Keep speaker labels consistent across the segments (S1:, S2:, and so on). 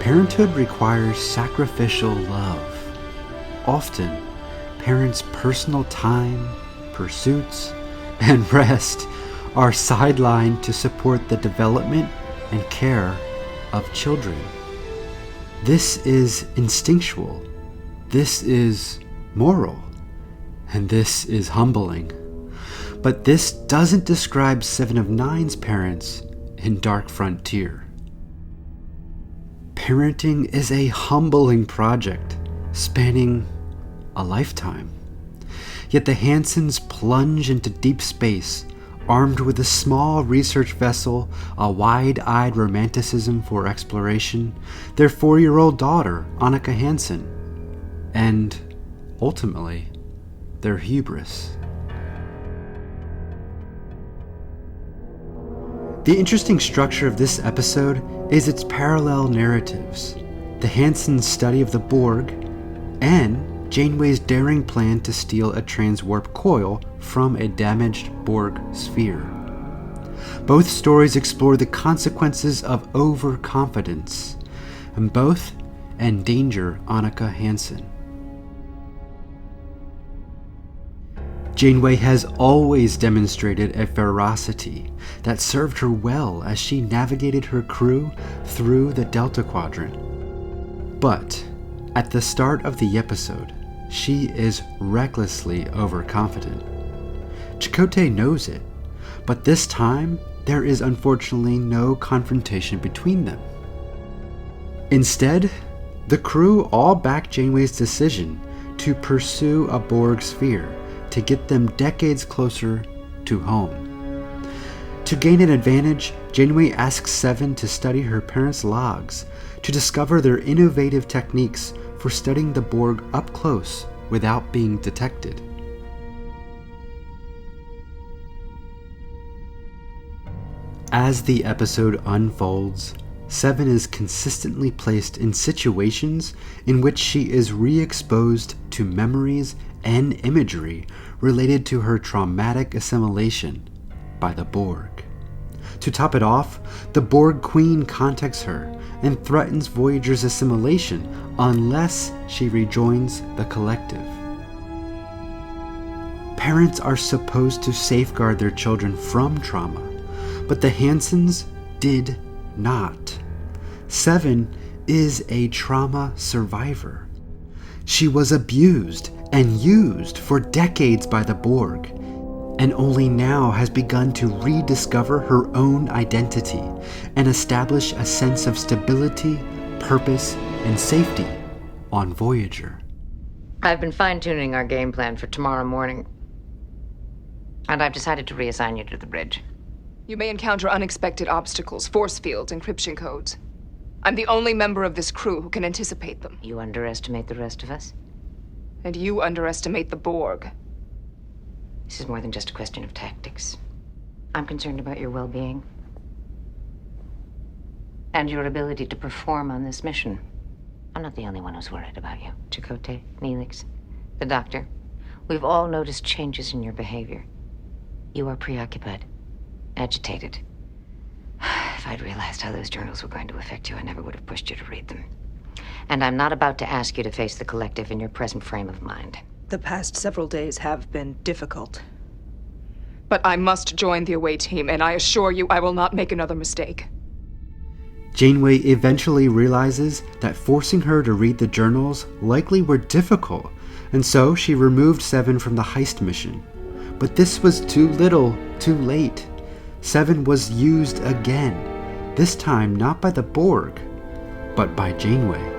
S1: Parenthood requires sacrificial love. Often, parents' personal time, pursuits, and rest are sidelined to support the development and care of children. This is instinctual, this is moral, and this is humbling. But this doesn't describe Seven of Nine's parents in Dark Frontier. Parenting is a humbling project spanning a lifetime. Yet the Hansens plunge into deep space, armed with a small research vessel, a wide-eyed romanticism for exploration, their 4-year-old daughter, Annika Hansen, and, ultimately, their hubris. The interesting structure of this episode is its parallel narratives, the Hansens' study of the Borg, and Janeway's daring plan to steal a transwarp coil from a damaged Borg sphere. Both stories explore the consequences of overconfidence, and both endanger Annika Hansen. Janeway has always demonstrated a ferocity that served her well as she navigated her crew through the Delta Quadrant. But at the start of the episode, she is recklessly overconfident. Chakotay knows it, but this time there is unfortunately no confrontation between them. Instead, the crew all back Janeway's decision to pursue a Borg sphere to get them decades closer to home. To gain an advantage, Janeway asks Seven to study her parents' logs to discover their innovative techniques for studying the Borg up close without being detected. As the episode unfolds, Seven is consistently placed in situations in which she is re-exposed to memories and imagery related to her traumatic assimilation by the Borg. To top it off, the Borg Queen contacts her and threatens Voyager's assimilation unless she rejoins the collective. Parents are supposed to safeguard their children from trauma, but the Hansens did not. Seven is a trauma survivor. She was abused and used for decades by the Borg, and only now has begun to rediscover her own identity and establish a sense of stability, purpose, and safety on Voyager.
S2: I've been fine-tuning our game plan for tomorrow morning, and I've decided to reassign you to the bridge.
S3: You may encounter unexpected obstacles, force fields, encryption codes. I'm the only member of this crew who can anticipate them.
S2: You underestimate the rest of us?
S3: And you underestimate the Borg.
S2: This is more than just a question of tactics. I'm concerned about your well-being. And your ability to perform on this mission. I'm not the only one who's worried about you. Chakotay, Neelix, the doctor. We've all noticed changes in your behavior. You are preoccupied, agitated. If I'd realized how those journals were going to affect you, I never would have pushed you to read them. And I'm not about to ask you to face the collective in your present frame of mind.
S4: The past several days have been difficult.
S3: But I must join the away team, and I assure you I will not make another mistake.
S1: Janeway eventually realizes that forcing her to read the journals likely were difficult, and so she removed Seven from the heist mission. But this was too little, too late. Seven was used again, this time not by the Borg, but by Janeway.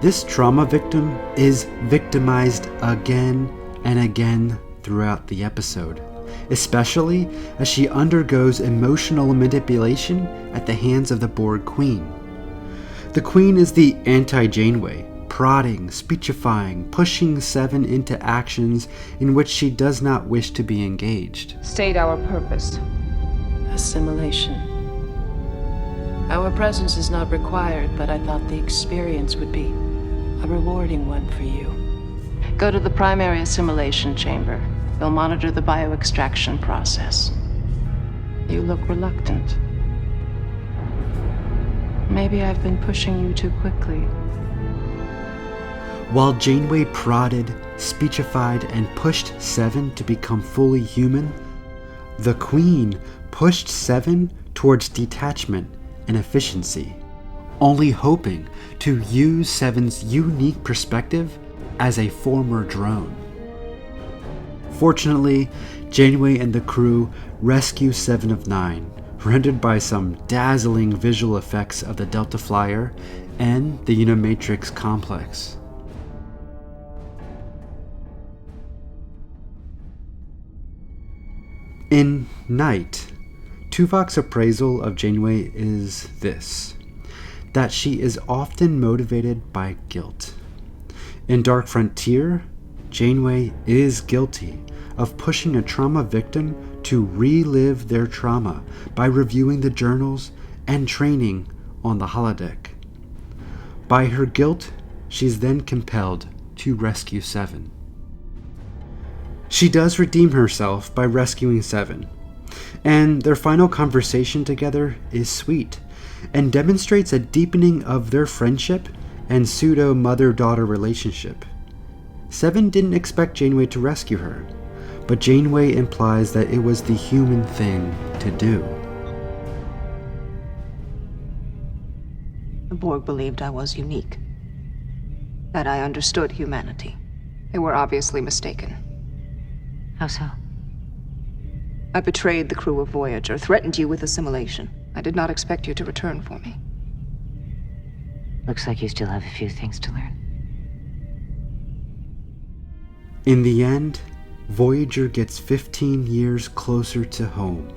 S1: This trauma victim is victimized again and again throughout the episode, especially as she undergoes emotional manipulation at the hands of the Borg Queen. The Queen is the anti-Janeway, prodding, speechifying, pushing Seven into actions in which she does not wish to be engaged.
S3: State our purpose.
S5: Assimilation. Our presence is not required, but I thought the experience would be a rewarding one for you. Go to the primary assimilation chamber. They'll monitor the bioextraction process. You look reluctant. Maybe I've been pushing you too quickly.
S1: While Janeway prodded, speechified, and pushed Seven to become fully human, the Queen pushed Seven towards detachment and efficiency, only hoping to use Seven's unique perspective as a former drone. Fortunately, Janeway and the crew rescue 7 of 9, rendered by some dazzling visual effects of the Delta Flyer and the Unimatrix complex. In Night, Tuvok's appraisal of Janeway is this: that she is often motivated by guilt. In Dark Frontier, Janeway is guilty of pushing a trauma victim to relive their trauma by reviewing the journals and training on the holodeck. By her guilt, she's then compelled to rescue 7. She does redeem herself by rescuing 7, and their final conversation together is sweet and demonstrates a deepening of their friendship and pseudo-mother-daughter relationship. 7 didn't expect Janeway to rescue her, but Janeway implies that it was the human thing to do.
S4: The Borg believed I was unique, that I understood humanity.
S3: They were obviously mistaken.
S2: How so?
S4: I betrayed the crew of Voyager, threatened you with assimilation.
S3: I did not expect you to return for me.
S2: Looks like you still have a few things to learn.
S1: In the end, Voyager gets 15 years closer to home,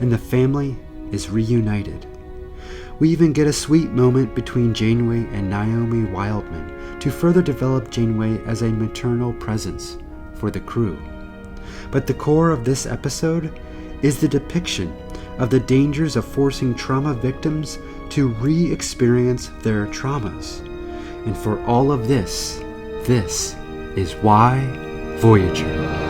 S1: and the family is reunited. We even get a sweet moment between Janeway and Naomi Wildman to further develop Janeway as a maternal presence for the crew. But the core of this episode is the depiction of the dangers of forcing trauma victims to re-experience their traumas. And for all of this, this is why Voyager.